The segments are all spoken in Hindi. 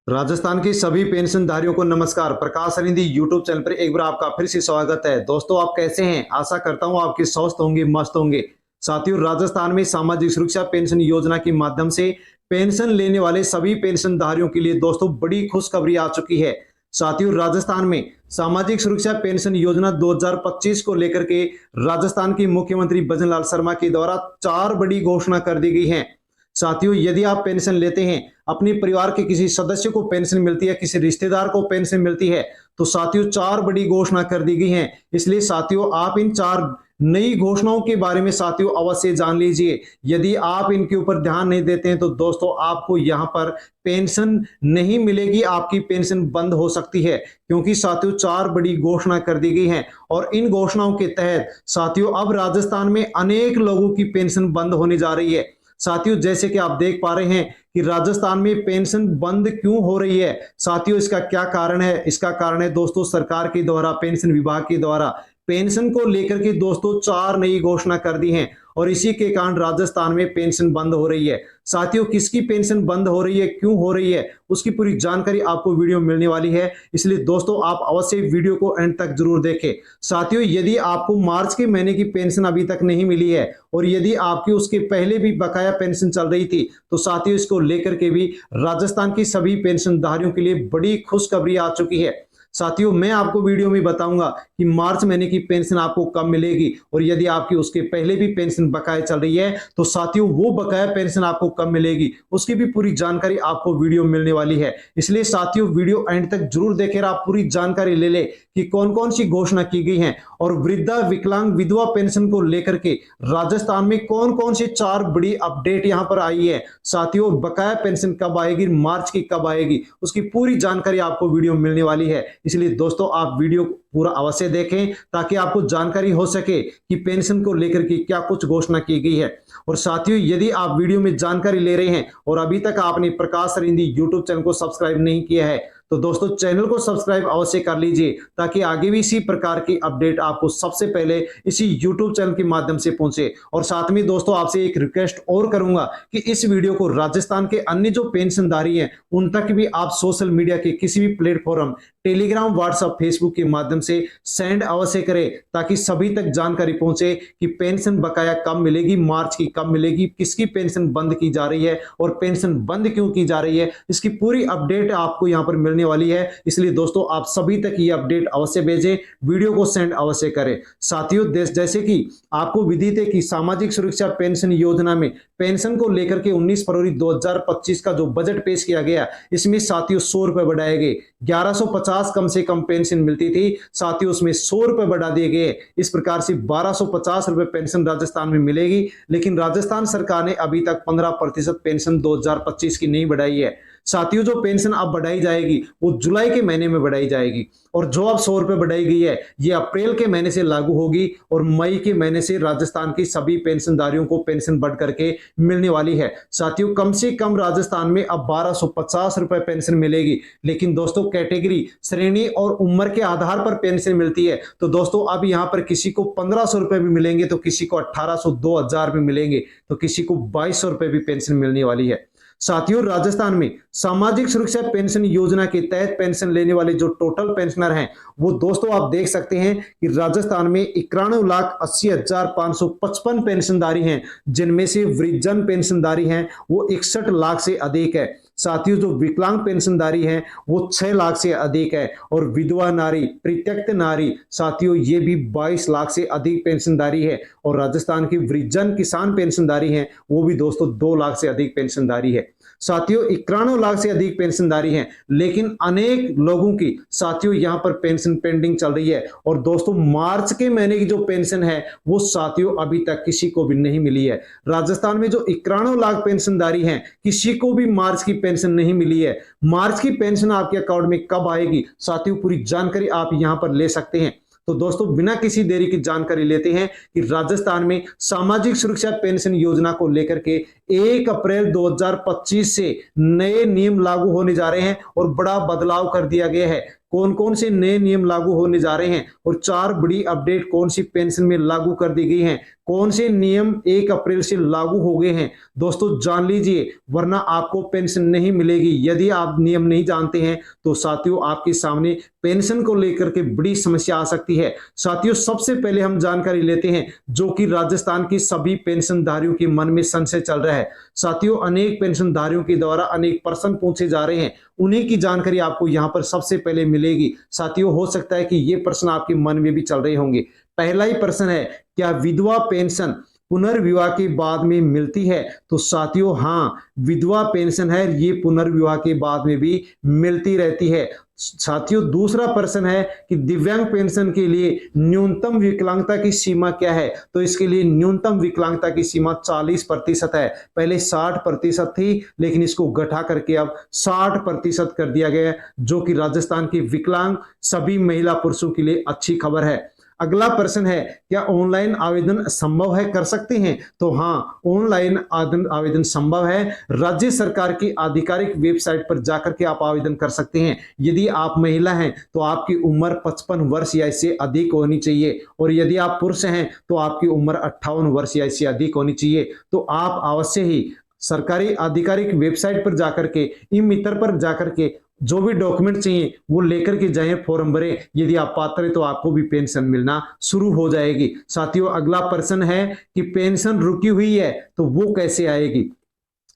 राजस्थान के सभी पेंशनधारियों को नमस्कार। प्रकाश अरिंदी यूट्यूब चैनल पर एक बार आपका फिर से स्वागत है। दोस्तों, आप कैसे हैं? आशा करता हूं आपके स्वस्थ होंगे, मस्त होंगे। साथियों, राजस्थान में सामाजिक सुरक्षा पेंशन योजना के माध्यम से पेंशन लेने वाले सभी पेंशनधारियों के लिए दोस्तों बड़ी खुशखबरी आ चुकी है। साथियों, राजस्थान में सामाजिक सुरक्षा पेंशन योजना 2025 को लेकर के राजस्थान के मुख्यमंत्री भजनलाल शर्मा के द्वारा 4 बड़ी घोषणा कर दी गई है। साथियों, यदि आप पेंशन लेते हैं, अपने परिवार के किसी सदस्य को पेंशन मिलती है, किसी रिश्तेदार को पेंशन मिलती है, तो साथियों 4 बड़ी घोषणा कर दी गई हैं। इसलिए साथियों, आप इन 4 नई घोषणाओं के बारे में साथियों अवश्य जान लीजिए। यदि आप इनके ऊपर ध्यान नहीं देते हैं तो दोस्तों आपको यहां पर पेंशन नहीं मिलेगी, आपकी पेंशन बंद हो सकती है, क्योंकि साथियों 4 बड़ी घोषणा कर दी गई हैं। और इन घोषणाओं के तहत साथियों अब राजस्थान में अनेक लोगों की पेंशन बंद होने जा रही है। साथियों, जैसे कि आप देख पा रहे हैं कि राजस्थान में पेंशन बंद क्यों हो रही है। साथियों, इसका क्या कारण है? इसका कारण है दोस्तों सरकार के द्वारा, पेंशन विभाग के द्वारा पेंशन को लेकर के दोस्तों 4 नई घोषणा कर दी हैं और इसी के कारण राजस्थान में पेंशन बंद हो रही है। साथियों, किसकी पेंशन बंद हो रही है, क्यों हो रही है, उसकी पूरी जानकारी आपको वीडियो में मिलने वाली है। इसलिए दोस्तों आप अवश्य वीडियो को एंड तक जरूर देखें। साथियों, यदि आपको मार्च के महीने की पेंशन अभी तक नहीं मिली है और यदि आपकी उसके पहले भी बकाया पेंशन चल रही थी, तो साथियों इसको लेकर के भी राजस्थान की सभी पेंशनधारियों के लिए बड़ी खुशखबरी आ चुकी है। साथियों, मैं आपको वीडियो में बताऊंगा कि मार्च महीने की पेंशन आपको कब मिलेगी और यदि आपकी उसके पहले भी पेंशन बकाया चल रही है तो साथियों वो बकाया पेंशन आपको कब मिलेगी, उसकी भी पूरी जानकारी आपको वीडियो मिलने वाली है। इसलिए साथियों वीडियो एंड तक जरूर देखें, आप पूरी जानकारी ले ले कि कौन कौन सी घोषणा की गई है और वृद्धा, विकलांग, विधवा पेंशन को लेकर के राजस्थान में कौन कौन सी 4 बड़ी अपडेट यहां पर आई है। साथियों, बकाया पेंशन कब आएगी, मार्च की कब आएगी, उसकी पूरी जानकारी आपको वीडियो मिलने वाली है। इसलिए दोस्तों आप वीडियो पूरा अवश्य देखें ताकि आपको जानकारी हो सके कि पेंशन को लेकर के क्या कुछ घोषणा की गई है। और साथियों, यदि आप वीडियो में जानकारी ले रहे हैं और अभी तक आपने प्रकाश अरिंदी यूट्यूब चैनल को सब्सक्राइब नहीं किया है तो दोस्तों चैनल को सब्सक्राइब अवश्य कर लीजिए ताकि आगे भी इसी प्रकार की अपडेट आपको सबसे पहले इसी यूट्यूब चैनल के माध्यम से पहुंचे। और साथ में दोस्तों आपसे एक रिक्वेस्ट और करूंगा कि इस वीडियो को राजस्थान के अन्य जो पेंशनधारी हैं उन तक भी आप सोशल मीडिया के किसी भी प्लेटफॉर्म, टेलीग्राम, व्हाट्सएप, फेसबुक के माध्यम से सेंड अवश्य करें ताकि सभी तक जानकारी पहुंचे कि पेंशन बकाया कब मिलेगी, मार्च की कब मिलेगी, किसकी पेंशन बंद की जा रही है और पेंशन बंद क्यों की जा रही है, इसकी पूरी अपडेट आपको यहां पर मिलने वाली है। इसलिए दोस्तों आप सभी तक ये अपडेट अवश्य भेजें, वीडियो को सेंड अवश्य करें। साथियों, जैसे कि आपको विदित है कि सामाजिक सुरक्षा पेंशन योजना में पेंशन को लेकर के 19 फरवरी 2025 का जो बजट पेश किया गया, इसमें साथियों 100 रुपए बढ़ाए गए। 1150 कम से कम पेंशन मिलती थी, साथियों उसमें 100 रुपए बढ़ा दिए गए। इस प्रकार से 1250 रुपए पेंशन राजस्थान में मिलेगी। लेकिन राजस्थान सरकार ने अभी तक 15% पेंशन 2025 की नहीं बढ़ाई है। साथियों, जो पेंशन अब बढ़ाई जाएगी वो जुलाई के महीने में बढ़ाई जाएगी और जो अब 100 रुपए बढ़ाई गई है ये अप्रैल के महीने से लागू होगी और मई के महीने से राजस्थान की सभी पेंशनधारियों को पेंशन बढ़ करके मिलने वाली है। साथियों, कम से कम राजस्थान में अब 1250 रुपए पेंशन मिलेगी। लेकिन दोस्तों कैटेगरी, श्रेणी और उम्र के आधार पर पेंशन मिलती है। तो दोस्तों अब यहां पर किसी को 1500 रुपए भी मिलेंगे, तो किसी को 1800, 2000 भी मिलेंगे, तो किसी को 2200 रुपए भी पेंशन मिलने वाली है। साथियों, राजस्थान में सामाजिक सुरक्षा पेंशन योजना के तहत पेंशन लेने वाले जो टोटल पेंशनर हैं वो दोस्तों आप देख सकते हैं कि राजस्थान में 91,80,555 पेंशनधारी हैं, जिनमें से वृद्धजन पेंशनधारी हैं वो 61 लाख से अधिक है। साथियों, जो विकलांग पेंशनधारी हैं वो 6 लाख से अधिक है और विधवा नारी, परित्यक्त नारी, साथियों ये भी 22 लाख से अधिक पेंशनधारी है। और राजस्थान की वृद्धजन किसान पेंशनधारी हैं वो भी दोस्तों 2 लाख से अधिक पेंशनधारी है। साथियों 91 लाख से अधिक पेंशनधारी हैं, लेकिन अनेक लोगों की साथियों यहां पर पेंशन पेंडिंग चल रही है। और दोस्तों मार्च के महीने की जो पेंशन है वो साथियों अभी तक किसी को भी नहीं मिली है। राजस्थान में जो 91 लाख पेंशनधारी हैं किसी को भी मार्च की पेंशन नहीं मिली है। मार्च की पेंशन आपके अकाउंट में कब आएगी साथियों, पूरी जानकारी आप यहां पर ले सकते हैं। तो दोस्तों बिना किसी देरी की जानकारी लेते हैं कि राजस्थान में सामाजिक सुरक्षा पेंशन योजना को लेकर के 1 अप्रैल 2025 से नए नियम लागू होने जा रहे हैं और बड़ा बदलाव कर दिया गया है। कौन कौन से नए नियम लागू होने जा रहे हैं और 4 बड़ी अपडेट कौन सी पेंशन में लागू कर दी गई हैं, कौन से नियम 1 अप्रैल से लागू हो गए हैं दोस्तों जान लीजिए, वरना आपको पेंशन नहीं मिलेगी। यदि आप नियम नहीं जानते हैं तो साथियों आपके सामने पेंशन को लेकर के बड़ी समस्या आ सकती है। साथियों सबसे पहले हम जानकारी लेते हैं जो कि राजस्थान की सभी पेंशनधारियों के मन में संशय चल रहा है। साथियों अनेक पेंशनधारियों के द्वारा अनेक प्रश्न पूछे जा रहे हैं, उन्हीं की जानकारी आपको यहां पर सबसे पहले मिलेगी। साथियों हो सकता है कि ये प्रश्न आपके मन में भी चल रहे होंगे। पहला ही प्रश्न है, क्या विधवा पेंशन पुनर्विवाह के बाद में मिलती है? तो साथियों हाँ, विधवा पेंशन है ये पुनर्विवाह के बाद में भी मिलती रहती है। साथियों दूसरा प्रश्न है कि दिव्यांग पेंशन के लिए न्यूनतम विकलांगता की सीमा क्या है? तो इसके लिए न्यूनतम विकलांगता की सीमा 40% है। पहले 60% थी, लेकिन इसको घटा करके अब 60% कर दिया गया है, जो कि राजस्थान के विकलांग सभी महिला पुरुषों के लिए अच्छी खबर है। अगला प्रश्न है, क्या ऑनलाइन आवेदन संभव है, कर सकते हैं? तो हाँ, ऑनलाइन आवेदन संभव है। राज्य सरकार की आधिकारिक वेबसाइट पर जाकर के आप आवेदन कर सकते हैं। यदि आप महिला हैं तो आपकी उम्र 55 वर्ष या इससे अधिक होनी चाहिए, और यदि आप पुरुष हैं तो आपकी उम्र 58 वर्ष या इससे अधिक होनी चाहिए। तो आप अवश्य ही सरकारी आधिकारिक वेबसाइट पर जाकर के, ई मित्र पर जाकर के जो भी डॉक्यूमेंट चाहिए वो लेकर के जाएं, फॉर्म भरें। यदि आप पात्र हैं तो आपको भी पेंशन मिलना शुरू हो जाएगी। साथियों अगला प्रश्न है कि पेंशन रुकी हुई है तो वो कैसे आएगी?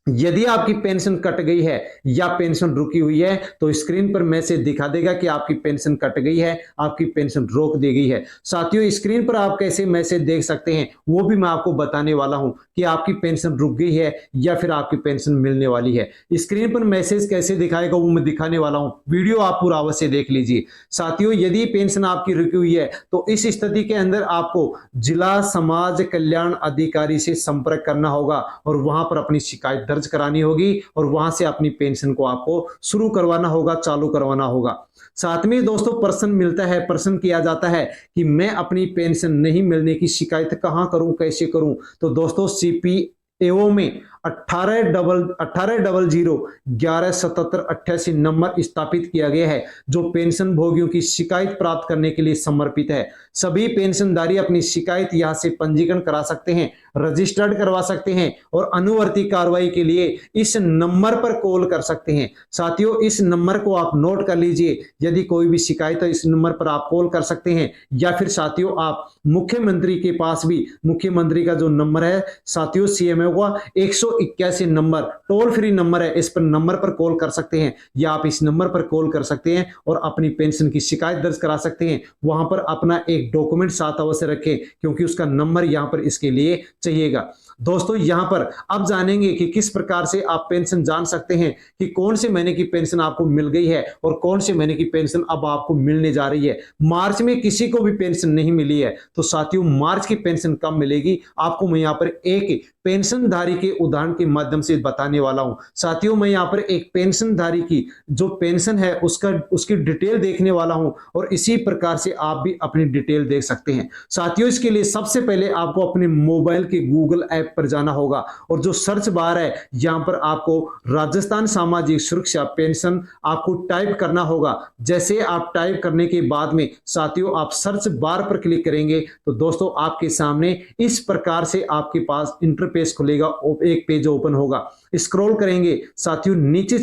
यदि आपकी पेंशन कट गई है या पेंशन रुकी हुई है तो स्क्रीन पर मैसेज दिखा देगा कि आपकी पेंशन कट गई है, आपकी पेंशन रोक दी गई है। साथियों स्क्रीन पर आप कैसे मैसेज देख सकते हैं वो भी मैं आपको बताने वाला हूं कि आपकी पेंशन रुक गई है या फिर आपकी पेंशन मिलने वाली है। स्क्रीन पर मैसेज कैसे दिखाएगा वो मैं दिखाने वाला हूं, वीडियो आप पूरा अवश्य देख लीजिए। साथियों यदि पेंशन आपकी रुकी हुई है तो इस स्थिति के अंदर आपको जिला समाज कल्याण अधिकारी से संपर्क करना होगा और वहां पर अपनी शिकायत दर्ज करानी होगी और वहां से अपनी पेंशन को आपको शुरू करवाना होगा, चालू करवाना होगा। साथ में दोस्तों प्रश्न किया जाता है कि मैं अपनी पेंशन नहीं मिलने की शिकायत कहां करूं, कैसे करूं? तो दोस्तों CPAO में 1800 नंबर स्थापित किया गया है जो पेंशन भोगियों की शिकायत प्राप्त करने के लिए समर्पित है। सभी पेंशनधारी अपनी शिकायत यहां से पंजीकरण करा सकते हैं, रजिस्टर्ड करवा सकते हैं और अनुवर्ती कार्रवाई के लिए इस नंबर पर कॉल कर सकते हैं। साथियों इस नंबर को आप नोट कर लीजिए, यदि कोई भी शिकायत है इस नंबर पर आप कॉल कर सकते हैं, या फिर साथियों आप मुख्यमंत्री के पास भी, मुख्यमंत्री का जो नंबर है साथियों CMO का 181 नंबर टोल फ्री नंबर है, इस पर नंबर पर कॉल कर सकते हैं, या आप इस नंबर पर कॉल कर सकते हैं और अपनी पेंशन की शिकायत दर्ज करा सकते हैं। वहां पर अपना एक डॉक्यूमेंट साथ अवश्य रखें क्योंकि उसका नंबर यहां पर इसके लिए चाहिएगा। दोस्तों यहां पर अब जानेंगे कि किस प्रकार से आप पेंशन जान सकते हैं कि कौन से महीने की पेंशन आपको मिल गई है और कौन से महीने की पेंशन अब आपको मिलने जा रही है। मार्च में किसी को भी पेंशन नहीं मिली है तो साथियों मार्च की पेंशन कब मिलेगी आपको मैं यहां पर एक पेंशनधारी के उदाहरण के माध्यम से बताने वाला हूं। साथियों मैं यहां पर एक पेंशनधारी की जो पेंशन है उसकी डिटेल देखने वाला हूं और इसी प्रकार से आप भी अपनी डिटेल देख सकते हैं। साथियों इसके लिए सबसे पहले आपको अपने मोबाइल के गूगल ऐप पर जाना होगा और जो सर्च बार है यहां पर आपको राजस्थान सामाजिक सुरक्षा पेंशन आपको टाइप करना होगा। जैसे आप टाइप करने के बाद में साथियों आप सर्च बार पर क्लिक करेंगे तो दोस्तों आपके सामने इस प्रकार से आपके पास इंटरफेस खुलेगा, एक पेज ओपन होगा। स्क्रॉल करेंगे साथियों नीचे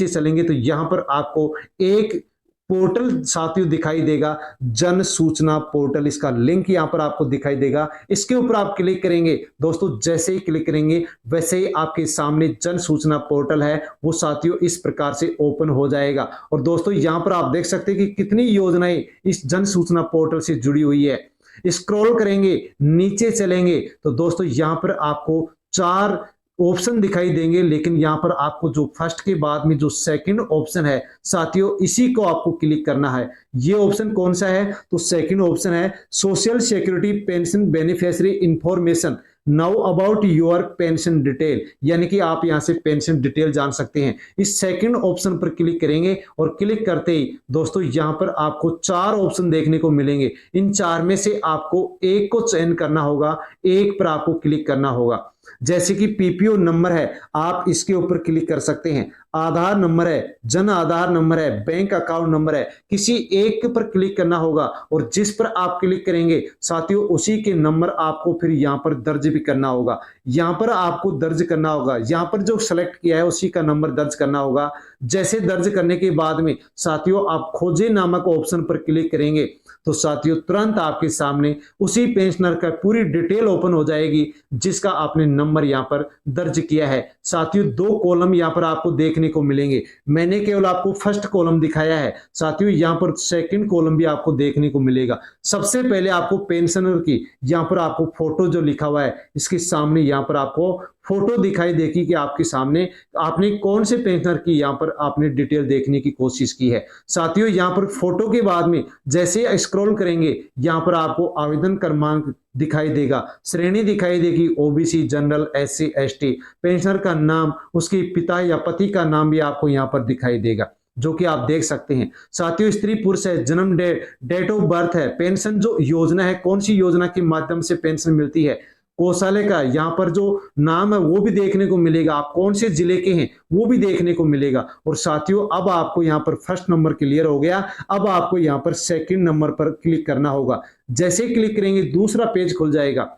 चलेंगे तो यहां पर आपको एक पोर्टल साथियों दिखाई देगा, जन सूचना पोर्टल, इसका लिंक यहां पर आपको दिखाई देगा। इसके ऊपर आप क्लिक करेंगे दोस्तों, जैसे ही क्लिक करेंगे वैसे ही आपके सामने जन सूचना पोर्टल है वो साथियों इस प्रकार से ओपन हो जाएगा। और दोस्तों यहां पर आप देख सकते हैं कि कितनी योजनाएं इस जन सूचना पोर्टल से जुड़ी हुई है। स्क्रॉल करेंगे नीचे चलेंगे तो दोस्तों यहां पर आपको 4 ऑप्शन दिखाई देंगे, लेकिन यहां पर आपको जो फर्स्ट के बाद में जो सेकंड ऑप्शन है साथियों इसी को आपको क्लिक करना है। ये ऑप्शन कौन सा है? तो सेकंड ऑप्शन है social security pension beneficiary information now about your pension detail, यानी कि आप यहां से पेंशन डिटेल जान सकते हैं। इस सेकंड ऑप्शन पर क्लिक करेंगे और क्लिक करते ही दोस्तों यहां पर आपको 4 ऑप्शन देखने को मिलेंगे। इन 4 में से आपको एक को चयन करना होगा, एक पर आपको क्लिक करना होगा। जैसे कि पीपीओ नंबर है, आप इसके ऊपर क्लिक कर सकते हैं। आधार नंबर है, जन आधार नंबर है, बैंक अकाउंट नंबर है, किसी एक पर क्लिक करना होगा और जिस पर आप क्लिक करेंगे साथियों उसी के नंबर आपको फिर यहाँ पर दर्ज भी करना होगा। यहाँ पर आपको दर्ज करना होगा, यहाँ पर जो सेलेक्ट किया है उसी का नंबर दर्ज करना होगा। जैसे दर्ज करने के बाद में साथियों आप खोजे नामक ऑप्शन पर क्लिक करेंगे तो साथियों तुरंत आपके सामने उसी पेंशनर का पूरी डिटेल ओपन हो जाएगी जिसका आपने नंबर यहाँ पर दर्ज किया है। साथियों 2 कॉलम यहाँ पर आपको देखने को मिलेंगे, मैंने केवल आपको फर्स्ट कॉलम दिखाया है। साथियों यहाँ पर सेकंड कॉलम भी आपको देखने को मिलेगा। सबसे पहले आपको पेंशनर की यहाँ पर आपको फोटो जो लिखा हुआ है इसके सामने यहाँ पर आपको फोटो दिखाई देगी कि आपके सामने आपने कौन से पेंशनर की यहाँ पर आपने डिटेल देखने की कोशिश की है। साथियों यहाँ पर फोटो के बाद में जैसे स्क्रॉल करेंगे यहाँ पर आपको आवेदन क्रमांक दिखाई देगा, श्रेणी दिखाई देगी OBC, general, SC, ST, pensioner का नाम, उसके पिता या पति का नाम भी आपको यहाँ पर दिखाई देगा जो कि आप देख सकते हैं। साथियों स्त्री पुरुष है, जन्म डेट ऑफ बर्थ है, पेंशन जो योजना है कौन सी योजना के माध्यम से पेंशन मिलती है, कोषालय का यहाँ पर जो नाम है वो भी देखने को मिलेगा, आप कौन से जिले के हैं वो भी देखने को मिलेगा। और साथियों अब आपको यहाँ पर फर्स्ट नंबर क्लियर हो गया, अब आपको यहाँ पर सेकंड नंबर पर क्लिक करना होगा। जैसे क्लिक करेंगे दूसरा पेज खुल जाएगा।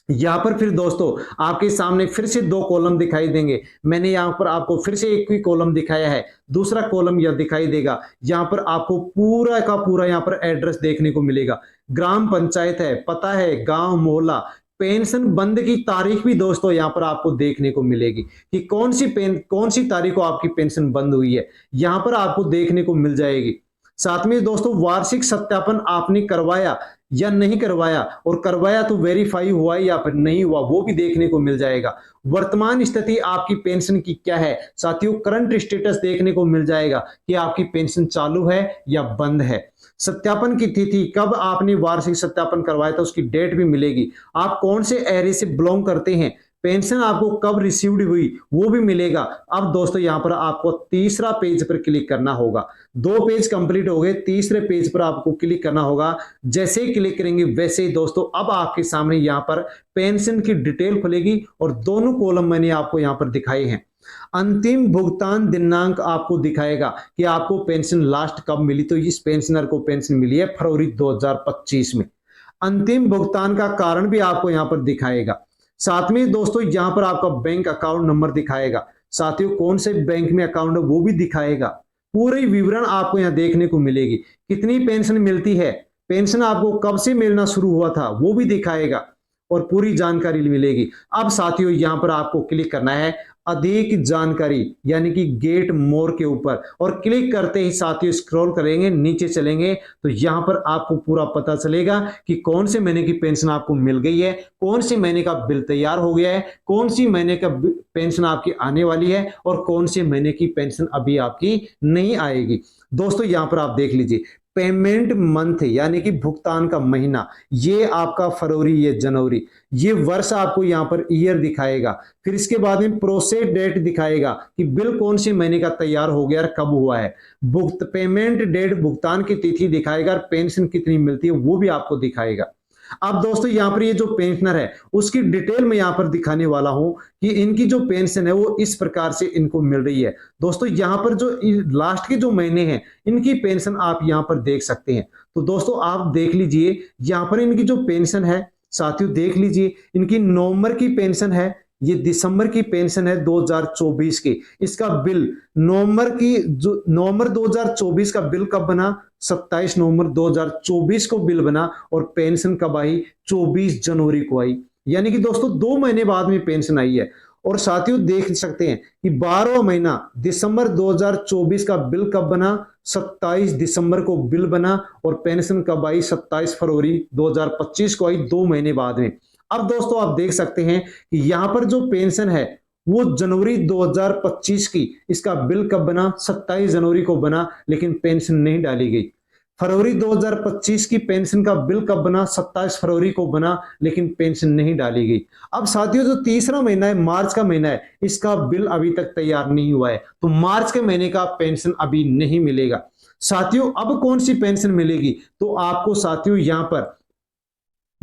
यहाँ पर फिर दोस्तों आपके सामने फिर से 2 कॉलम दिखाई देंगे, मैंने यहाँ पर आपको फिर से एक ही कॉलम दिखाया है, दूसरा कॉलम यह दिखाई देगा। यहाँ पर आपको पूरा का पूरा यहाँ पर एड्रेस देखने को मिलेगा, ग्राम पंचायत है, पता है, गांव, मोहल्ला, पेंशन बंद की तारीख भी दोस्तों यहाँ पर आपको देखने को मिलेगी कि कौन सी तारीख को आपकी पेंशन बंद हुई है, यहाँ पर आपको देखने को मिल जाएगी। साथ में दोस्तों वार्षिक सत्यापन आपने करवाया या नहीं करवाया, और करवाया तो वेरीफाई हुआ या फिर नहीं हुआ वो भी देखने को मिल जाएगा। वर्तमान स्थिति आपकी पेंशन की क्या है साथियों, करंट स्टेटस देखने को मिल जाएगा कि आपकी पेंशन चालू है या बंद है। सत्यापन की तिथि, कब आपने वार्षिक सत्यापन करवाया था उसकी डेट भी मिलेगी। आप कौन से एरिया से बिलोंग करते हैं, पेंशन आपको कब रिसीव्ड हुई वो भी मिलेगा। अब दोस्तों यहाँ पर आपको तीसरा पेज पर क्लिक करना होगा। 2 पेज कंप्लीट हो गए, तीसरे पेज पर आपको क्लिक करना होगा। जैसे ही क्लिक करेंगे वैसे ही दोस्तों अब आपके सामने यहाँ पर पेंशन की डिटेल खुलेगी और दोनों कॉलम मैंने आपको यहाँ पर दिखाए हैं। अंतिम भुगतान दिनांक आपको दिखाएगा कि आपको पेंशन लास्ट कब मिली, तो इस पेंशनर को पेंशन मिली है फरवरी 2025 में। अंतिम भुगतान का कारण भी आपको यहाँ पर दिखाएगा। साथ में दोस्तों यहाँ पर आपका बैंक अकाउंट नंबर दिखाएगा, साथियों कौन से बैंक में अकाउंट है वो भी दिखाएगा। पूरी विवरण आपको यहाँ देखने को मिलेगी, कितनी पेंशन मिलती है, पेंशन आपको कब से मिलना शुरू हुआ था वो भी दिखाएगा और पूरी जानकारी मिलेगी। अब साथियों यहाँ पर आपको क्लिक करना है अधिक जानकारी यानी कि गेट मोर के ऊपर, और क्लिक करते ही साथियों स्क्रॉल करेंगे नीचे चलेंगे तो यहाँ पर आपको पूरा पता चलेगा कि कौन से महीने की पेंशन आपको मिल गई है, कौन से महीने का बिल तैयार हो गया है, कौन सी महीने का पेंशन आपकी आने वाली है और कौन से महीने की पेंशन अभी आपकी नहीं आएगी। दोस्तों यहाँ पर आप देख लीजिए पेमेंट मंथ यानी कि भुगतान का महीना, ये आपका फरवरी, ये जनवरी, ये वर्ष आपको यहाँ पर ईयर दिखाएगा। फिर इसके बाद में प्रोसेस डेट दिखाएगा कि बिल कौन से महीने का तैयार हो गया और कब हुआ है। पेमेंट डेट भुगतान की तिथि दिखाएगा और पेंशन कितनी मिलती है वो भी आपको दिखाएगा। अब दोस्तों यहाँ पर ये जो पेंशनर है उसकी डिटेल में यहाँ पर दिखाने वाला हूं कि इनकी जो पेंशन है वो इस प्रकार से इनको मिल रही है। दोस्तों यहाँ पर जो लास्ट के जो महीने हैं इनकी पेंशन आप यहाँ पर देख सकते हैं। तो दोस्तों आप देख लीजिए यहाँ पर इनकी जो पेंशन है साथियों देख लीजिए, इनकी नवंबर की पेंशन है, ये दिसंबर की पेंशन है 2024 की। इसका बिल नवंबर 2024 का बिल कब बना, 27 नवंबर 2024 को बिल बना और पेंशन कब आई, 24 जनवरी को आई। यानी कि दोस्तों 2 महीने बाद में पेंशन आई है। और साथियों देख सकते हैं कि 12वां महीना दिसंबर 2024 का बिल कब बना, 27 दिसंबर को बिल बना और पेंशन कब आई, 27 फरवरी 2025 को आई, 2 महीने बाद में। अब दोस्तों आप देख सकते हैं कि यहाँ पर जो पेंशन है वो जनवरी 2025 की, इसका बिल कब बना, 27 जनवरी को बना लेकिन पेंशन नहीं डाली गई। फरवरी 2025 की पेंशन का बिल कब बना, 27 फरवरी को बना लेकिन पेंशन नहीं डाली गई। अब साथियों जो तीसरा महीना है मार्च का महीना है, इसका बिल अभी तक तैयार नहीं हुआ है तो मार्च के महीने का पेंशन अभी नहीं मिलेगा। साथियों अब कौन सी पेंशन मिलेगी, तो आपको साथियों यहाँ पर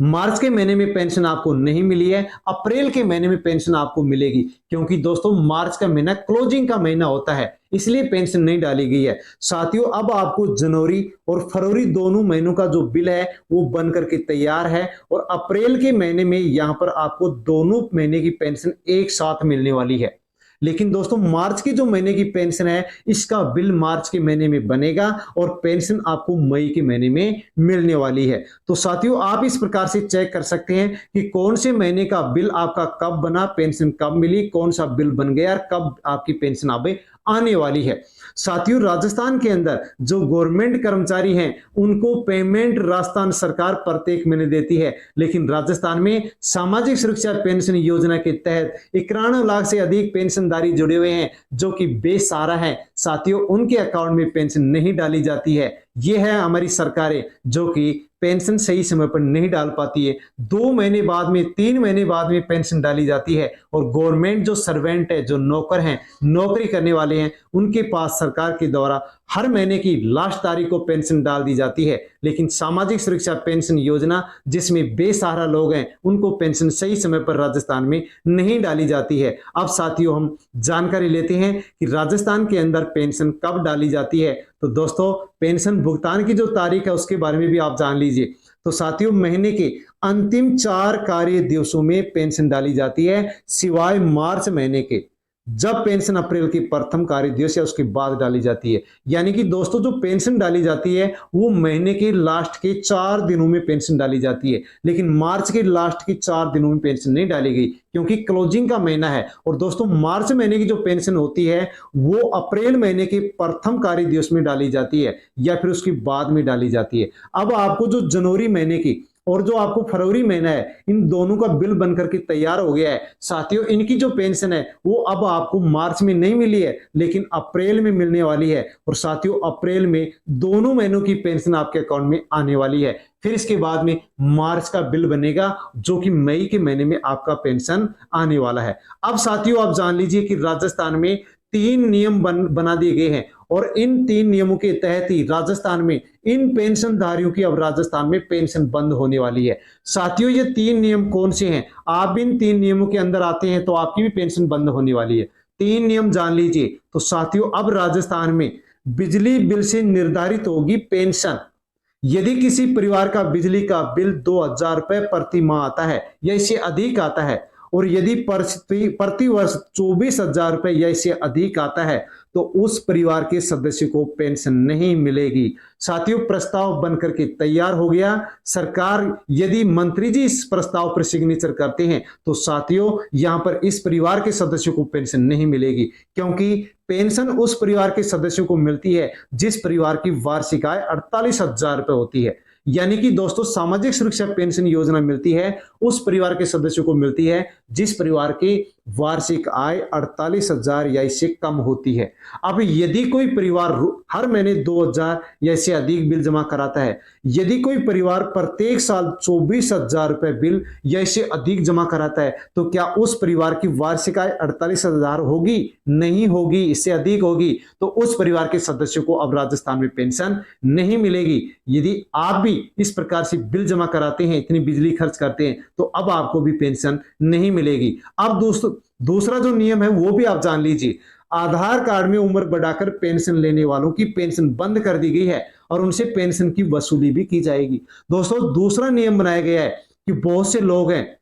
मार्च के महीने में पेंशन आपको नहीं मिली है, अप्रैल के महीने में पेंशन आपको मिलेगी, क्योंकि दोस्तों मार्च का महीना क्लोजिंग का महीना होता है, इसलिए पेंशन नहीं डाली गई है। साथियों अब आपको जनवरी और फरवरी दोनों महीनों का जो बिल है वो बन करके तैयार है, और अप्रैल के महीने में यहां पर आपको दोनों महीने की पेंशन एक साथ मिलने वाली है। लेकिन दोस्तों मार्च की जो महीने की पेंशन है इसका बिल मार्च के महीने में बनेगा और पेंशन आपको मई के महीने में मिलने वाली है। तो साथियों आप इस प्रकार से चेक कर सकते हैं कि कौन से महीने का बिल आपका कब बना, पेंशन कब मिली, कौन सा बिल बन गया और कब आपकी पेंशन अब आने वाली है। साथियों राजस्थान के अंदर जो गवर्नमेंट कर्मचारी हैं उनको पेमेंट राजस्थान सरकार प्रत्येक महीने देती है, लेकिन राजस्थान में सामाजिक सुरक्षा पेंशन योजना के तहत 91 लाख से अधिक पेंशनधारी जुड़े हुए हैं जो कि बेसहारा हैं। साथियों उनके अकाउंट में पेंशन नहीं डाली जाती है। ये है हमारी सरकारें जो कि पेंशन सही समय पर नहीं डाल पाती है। 2 महीने बाद में, 3 महीने बाद में पेंशन डाली जाती है, और गवर्नमेंट जो सर्वेंट है, जो नौकर हैं, नौकरी करने वाले हैं, उनके पास सरकार के द्वारा हर महीने की लास्ट तारीख को पेंशन डाल दी जाती है। लेकिन सामाजिक सुरक्षा पेंशन योजना जिसमें बेसहारा लोग हैं उनको पेंशन सही समय पर राजस्थान में नहीं डाली जाती है। अब साथियों हम जानकारी लेते हैं कि राजस्थान के अंदर पेंशन कब डाली जाती है। तो दोस्तों पेंशन भुगतान की जो तारीख है उसके बारे में भी आप जान लीजिए। तो साथियों महीने के अंतिम 4 कार्य दिवसों में पेंशन डाली जाती है, सिवाय मार्च महीने के, जब पेंशन अप्रैल की प्रथम कार्य दिवस या उसके बाद डाली जाती है। यानी कि दोस्तों जो पेंशन डाली जाती है वो महीने के लास्ट के 4 दिनों में पेंशन डाली जाती है, लेकिन मार्च के लास्ट के 4 दिनों में पेंशन नहीं डाली गई क्योंकि क्लोजिंग का महीना है। और दोस्तों मार्च महीने की जो पेंशन होती है वो अप्रैल महीने के प्रथम कार्य दिवस में डाली जाती है या फिर उसके बाद में डाली जाती है। अब आपको जो जनवरी महीने की और जो आपको फरवरी महीना है इन दोनों का बिल बनकर के तैयार हो गया है। साथियों इनकी जो पेंशन है वो अब आपको मार्च में नहीं मिली है लेकिन अप्रैल में मिलने वाली है, और साथियों अप्रैल में दोनों महीनों की पेंशन आपके अकाउंट में आने वाली है। फिर इसके बाद में मार्च का बिल बनेगा जो कि मई के महीने में आपका पेंशन आने वाला है। अब साथियों आप जान लीजिए कि राजस्थान में 3 नियम बना दिए गए हैं, और इन 3 नियमों के तहत ही राजस्थान में इन पेंशनधारियों की अब राजस्थान में पेंशन बंद होने वाली है। साथियों ये 3 नियम कौन से हैं? आप इन 3 नियमों के अंदर आते हैं तो आपकी भी पेंशन बंद होने वाली है। 3 नियम जान लीजिए। तो साथियों अब राजस्थान में बिजली बिल से निर्धारित होगी पेंशन। यदि किसी परिवार का बिजली का बिल 2000 रुपए प्रति माह आता है या इससे अधिक आता है, और यदि प्रति वर्ष 24,000 रुपए या इससे अधिक आता है तो उस परिवार के सदस्य को पेंशन नहीं मिलेगी। साथियों प्रस्ताव बनकर के तैयार हो गया। सरकार यदि मंत्री जी इस प्रस्ताव पर सिग्नेचर करते हैं तो साथियों यहां पर इस परिवार के सदस्यों को पेंशन नहीं मिलेगी, क्योंकि पेंशन उस परिवार के सदस्यों को मिलती है जिस परिवार की वार्षिक आय 48,000 रुपए होती है। यानी कि दोस्तों सामाजिक सुरक्षा पेंशन योजना मिलती है उस परिवार के सदस्यों को मिलती है जिस परिवार की वार्षिक आय 48,000 या इससे कम होती है। अब यदि कोई परिवार हर महीने 2,000 या इससे अधिक बिल जमा कराता है, यदि कोई परिवार प्रत्येक साल 24,000 रुपए बिल या इससे अधिक जमा कराता है, तो क्या उस परिवार की वार्षिक आय 48,000 होगी? नहीं होगी, इससे अधिक होगी। तो उस परिवार के सदस्यों को अब राजस्थान में पेंशन नहीं मिलेगी। यदि आप भी इस प्रकार से बिल जमा कराते हैं, इतनी बिजली खर्च करते हैं, तो अब आपको भी पेंशन नहीं मिलेगी। अब दोस्तों दूसरा जो नियम है वो भी आप जान लीजिए। आधार कार्ड में उम्र बढ़ाकर पेंशन लेने वालों की पेंशन बंद कर दी गई है और उनसे पेंशन की वसूली भी की जाएगी। दोस्तों दूसरा नियम बनाया गया है कि बहुत से लोग हैं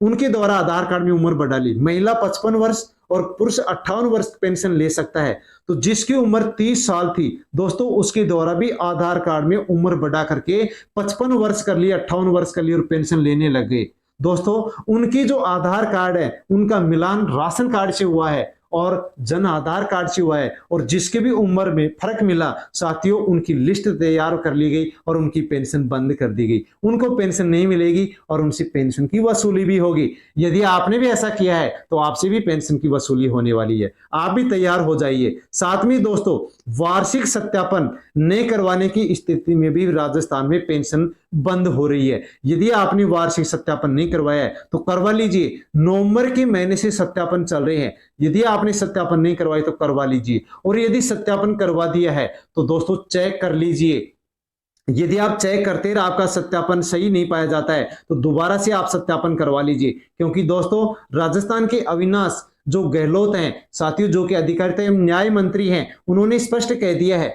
उनके द्वारा आधार कार्ड में उम्र बढ़ा ली, महिला 55 वर्ष और पुरुष 58 वर्ष पेंशन ले सकता है। तो जिसकी उम्र 30 साल थी दोस्तों उसके द्वारा भी आधार कार्ड में उम्र बढ़ा करके 55 वर्ष कर लिए, 58 वर्ष कर लिए और पेंशन लेने लग गए। दोस्तों उनकी जो आधार कार्ड है उनका मिलान राशन कार्ड से हुआ है और जन आधार कार्ड से हुआ है, और जिसके भी उम्र में फर्क मिला साथियों उनकी लिस्ट तैयार कर ली गई और उनकी पेंशन बंद कर दी गई। उनको पेंशन नहीं मिलेगी और उनसे पेंशन की वसूली भी होगी। यदि आपने भी ऐसा किया है तो आपसे भी पेंशन की वसूली होने वाली है। आप भी तैयार हो जाइए। साथ में दोस्तों वार्षिक सत्यापन नहीं करवाने की स्थिति में भी राजस्थान में पेंशन बंद हो रही है। यदि आपने वार्षिक सत्यापन नहीं करवाया है तो करवा लीजिए। नवंबर के महीने से सत्यापन चल रहे हैं। यदि आपने सत्यापन नहीं करवाया तो करवा लीजिए, और यदि सत्यापन करवा दिया है तो दोस्तों चेक कर लीजिए यदि आप चेक करते हैं आपका सत्यापन सही नहीं पाया जाता है तो दोबारा से आप सत्यापन करवा लीजिए, क्योंकि दोस्तों राजस्थान के अविनाश जो गहलोत हैं साथियों, जो कि अधिकारिता एवं न्याय मंत्री हैं, उन्होंने स्पष्ट कह दिया है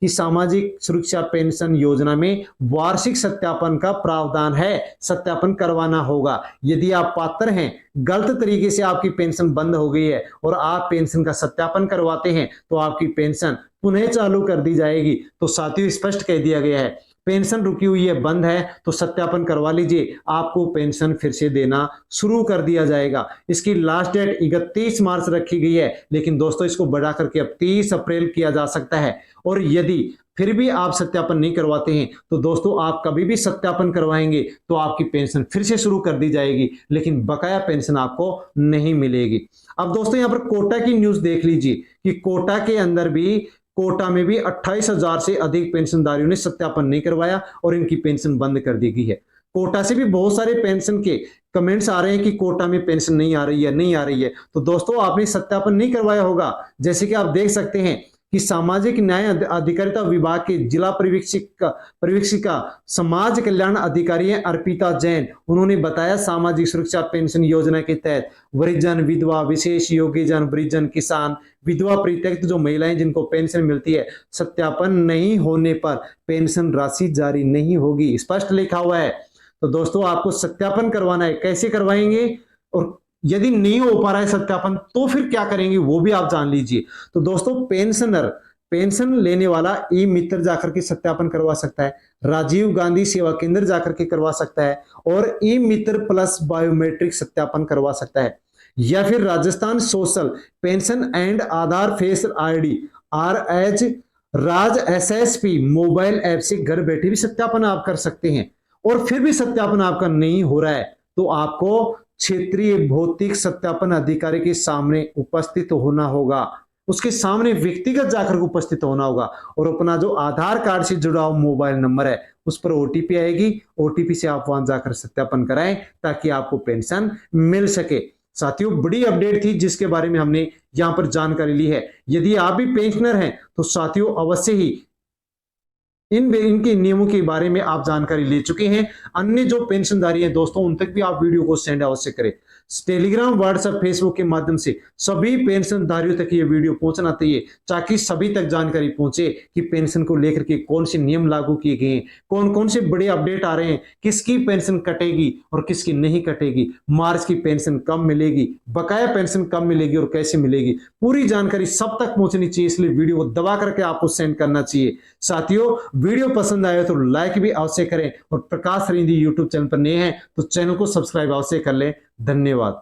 कि सामाजिक सुरक्षा पेंशन योजना में वार्षिक सत्यापन का प्रावधान है, सत्यापन करवाना होगा। यदि आप पात्र हैं, गलत तरीके से आपकी पेंशन बंद हो गई है और आप पेंशन का सत्यापन करवाते हैं तो आपकी पेंशन पुनः चालू कर दी जाएगी। तो साथियों स्पष्ट कह दिया गया है, पेंशन रुकी हुई है, बंद है, तो सत्यापन करवा लीजिए, आपको पेंशन फिर से देना शुरू कर दिया जाएगा। इसकी लास्ट डेट 31 मार्च रखी गई है, लेकिन दोस्तों इसको बढ़ा करके अब 30 अप्रैल किया जा सकता है। और यदि फिर भी आप सत्यापन नहीं करवाते हैं तो दोस्तों आप कभी भी सत्यापन करवाएंगे तो आपकी पेंशन फिर से शुरू कर दी जाएगी, लेकिन बकाया पेंशन आपको नहीं मिलेगी। अब दोस्तों यहां पर कोटा की न्यूज देख लीजिए कि कोटा में भी 28,000 से अधिक पेंशनधारियों ने सत्यापन नहीं करवाया और इनकी पेंशन बंद कर दी गई है। कोटा से भी बहुत सारे पेंशन के कमेंट्स आ रहे हैं कि कोटा में पेंशन नहीं आ रही है, नहीं आ रही है। तो दोस्तों आपने सत्यापन नहीं करवाया होगा। जैसे कि आप देख सकते हैं कि सामाजिक न्याय अधिकारिता विभाग के जिला परिवीक्षिका समाज कल्याण अधिकारी हैं अर्पिता जैन, उन्होंने बताया सामाजिक सुरक्षा पेंशन योजना के तहत वृद्धजन, विधवा, विशेष योग्यजन, वृद्धजन, किसान, विधवा परित्यक्त जो महिलाएं जिनको पेंशन मिलती है, सत्यापन नहीं होने पर पेंशन राशि जारी नहीं होगी, स्पष्ट लिखा हुआ है। तो दोस्तों आपको सत्यापन करवाना है, कैसे करवाएंगे और यदि नहीं हो पा रहा है सत्यापन तो फिर क्या करेंगे वो भी आप जान लीजिए। तो दोस्तों पेंशन लेने वाला ई मित्र जाकर के सत्यापन करवा सकता है, राजीव गांधी सेवा केंद्र जाकर के करवा सकता है और ई मित्र प्लस बायोमेट्रिक सत्यापन करवा सकता है, या फिर Rajasthan social pension and Aadhaar face ID RH Raj SSP mobile app से घर बैठे भी सत्यापन आप कर सकते हैं। और फिर भी सत्यापन आपका नहीं हो रहा है तो आपको क्षेत्रीय भौतिक सत्यापन अधिकारी के सामने उपस्थित होना होगा, उसके सामने व्यक्तिगत जाकर उपस्थित होना होगा और अपना जो आधार कार्ड से जुड़ा हुआ मोबाइल नंबर है उस पर OTP आएगी, OTP से आप वहां जाकर सत्यापन कराएं ताकि आपको पेंशन मिल सके। साथियों बड़ी अपडेट थी जिसके बारे में हमने यहां पर जानकारी ली है। यदि आप भी पेंशनर हैं तो साथियों अवश्य ही इनके नियमों के बारे में आप जानकारी ले चुके हैं। अन्य जो पेंशनधारी हैं दोस्तों उन तक भी आप वीडियो को सेंड अवश्य करें। टेलीग्राम, व्हाट्सएप, फेसबुक के माध्यम से सभी पेंशनधारियों तक ये वीडियो पहुंचना चाहिए ताकि सभी तक जानकारी पहुंचे कि पेंशन को लेकर के कौन से नियम लागू किए गए हैं, कौन कौन से बड़े अपडेट आ रहे हैं, किसकी पेंशन कटेगी और किसकी नहीं कटेगी, मार्च की पेंशन कब मिलेगी, बकाया पेंशन कब मिलेगी और कैसे मिलेगी, पूरी जानकारी सब तक पहुंचनी चाहिए। इसलिए वीडियो को दबा करके आपको सेंड करना चाहिए। साथियों वीडियो पसंद आए तो लाइक भी अवश्य करें और प्रकाश रिंदी यूट्यूब चैनल पर नए हैं तो चैनल को सब्सक्राइब अवश्य कर लें। धन्यवाद।